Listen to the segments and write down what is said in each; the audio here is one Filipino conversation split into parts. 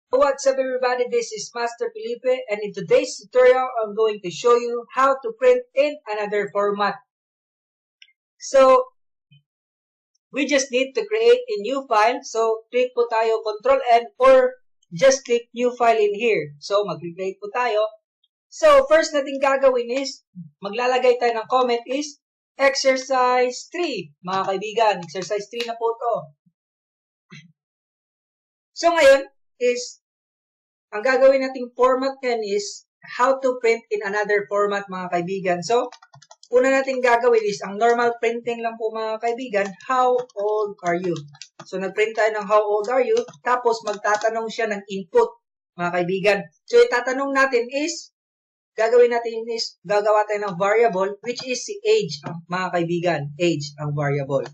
What's up everybody, this is Master Felipe, and in today's tutorial I'm going to show you how to print in another format. So, we just need to create a new file. So, click po tayo Ctrl N or just click new file in here. So, mag-create po tayo. So, first natin gagawin is, maglalagay tayo ng comment is exercise 3. Mga kaibigan, exercise 3 na po to. So, ngayon is, ang gagawin nating format yan is how to print in another format, mga kaibigan. So, una nating gagawin is ang normal printing lang po, mga kaibigan. How old are you? So, nagprint tayo ng how old are you. Tapos, magtatanong siya ng input, mga kaibigan. So, itatanong natin is, gagawin natin is, gagawa tayo ng variable, which is si age, mga kaibigan. Age ang variable.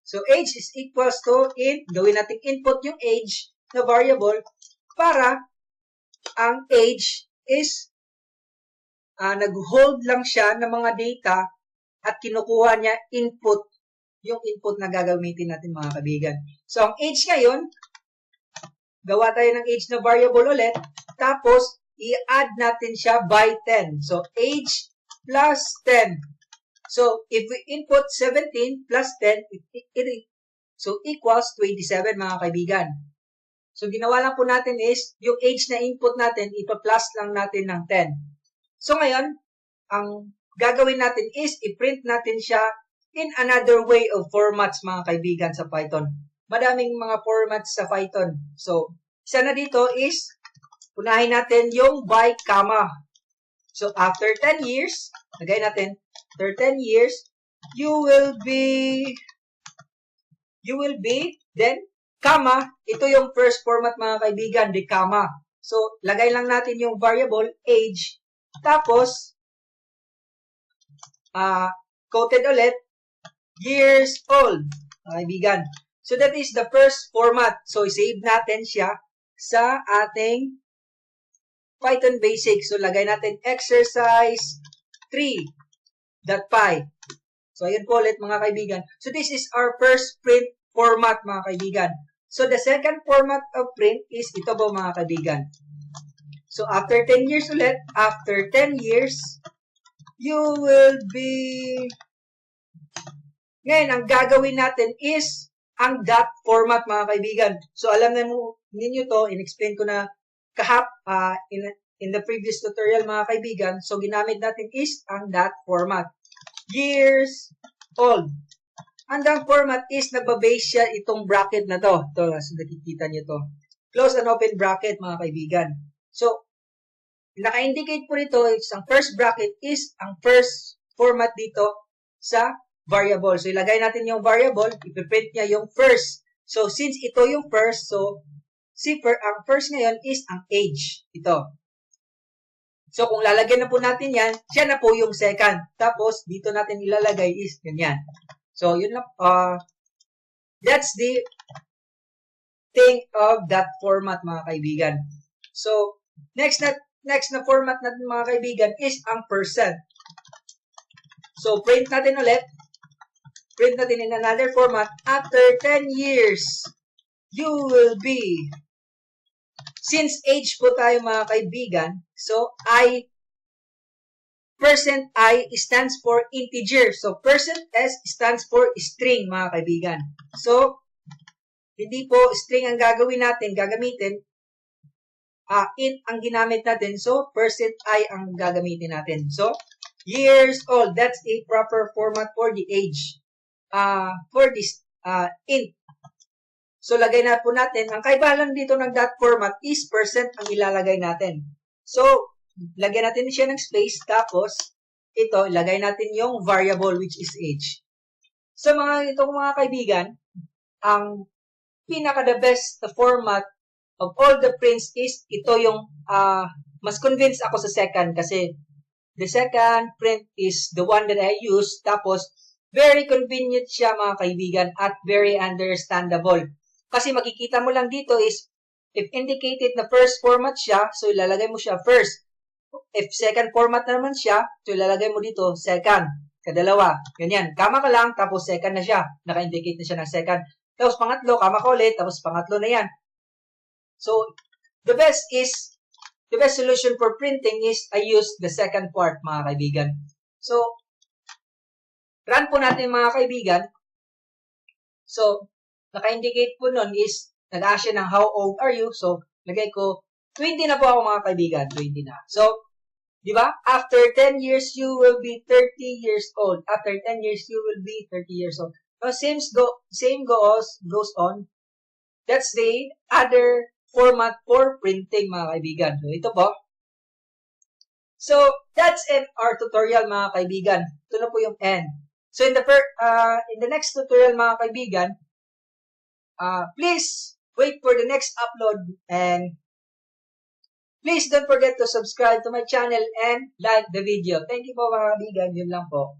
So, age is equals to gawin natin input yung age na variable para ang age is nag-hold lang siya ng mga data at kinukuha niya input, yung input na gagamitin natin, mga kaibigan. So, ang age ngayon, gawa tayo ng age na variable ulit, tapos i-add natin siya by 10. So, age plus 10. So, if we input 17 plus 10, so equals 27, mga kaibigan. So, ginawa lang po natin is, yung age na input natin, ipa-plus lang natin ng 10. So, ngayon, ang gagawin natin is, i-print natin siya in another way of formats, mga kaibigan, sa Python. Madaming mga formats sa Python. So, isa na dito is, unahin natin yung by comma. So, after 10 years, lagay natin, after 10 years, you will be, then, comma, ito yung first format, mga kaibigan, the comma. So, lagay lang natin yung variable, age, tapos, quoted ulit, years old, mga kaibigan. So, that is the first format. So, save natin siya sa ating Python basic. So, lagay natin exercise 3.py. So, ayun po ulit, mga kaibigan. So, this is our first print format, mga kaibigan. So, the second format of print is ito po, mga kaibigan. So, after 10 years ulit, after 10 years, you will be... Ngayon, ang gagawin natin is ang dot format, mga kaibigan. So, alam na mo ninyo to, in-explain ko na in the previous tutorial, mga kaibigan. So, ginamit natin is ang dot format. Years old. Ang dot format is nagba-base siya itong bracket na to. Ito, so nakikita nyo to. Close and open bracket, mga kaibigan. So, naka-indicate po nito, ang first bracket is ang first format dito sa variable. So, ilagay natin yung variable, ipiprint niya yung first. So, since ito yung first, so, ang first ngayon is ang age. Ito. So, kung lalagyan na po natin yan, siya na po yung second. Tapos, dito natin ilalagay is ganyan. So, yun lang. That's the thing of that format, mga kaibigan. So, next na format natin, mga kaibigan, is ang percent. So, print natin ulit. Print natin in another format. After 10 years, you will be, since age po tayo, mga kaibigan, so, percent I stands for integer. So, percent S stands for string, mga kaibigan. So, hindi po string ang gagamitin, int ang ginamit natin. So, percent I ang gagamitin natin. So, years old. That's a proper format for the age. For this int. So, lagay na po natin. Ang kaibahan dito ng dot format is percent ang ilalagay natin. So, lagyan natin siya ng space. Tapos, ito, ilagay natin yung variable which is age. So, itong mga kaibigan, ang pinaka-the best format of all the prints is ito yung mas convinced ako sa second kasi the second print is the one that I use. Tapos, very convenient siya, mga kaibigan, at very understandable. Kasi makikita mo lang dito is if indicated na first format siya, so ilalagay mo siya first. If second format naman siya, so ilalagay mo dito second. Kadalawa. Ganyan. Kama ka lang, tapos second na siya. Naka-indicate na siya ng second. Tapos pangatlo, kama ka ulit, tapos pangatlo na yan. So, the best solution for printing is I use the second part, mga kaibigan. So, run po natin mga kaibigan. So, naka-indicate po nun is, nag-ask siya ng how old are you? So, lagay ko, 20 na po ako mga kaibigan, 20 na. So, di ba? After 10 years, you will be 30 years old. After 10 years, you will be 30 years old. So, same goes on. That's the other format for printing, mga kaibigan. So, ito po. So, that's end our tutorial, mga kaibigan. Ito na po yung end. So, in the next tutorial, mga kaibigan, please wait for the next upload, and please don't forget to subscribe to my channel and like the video. Thank you po, mga kaibigan. Yun lang po.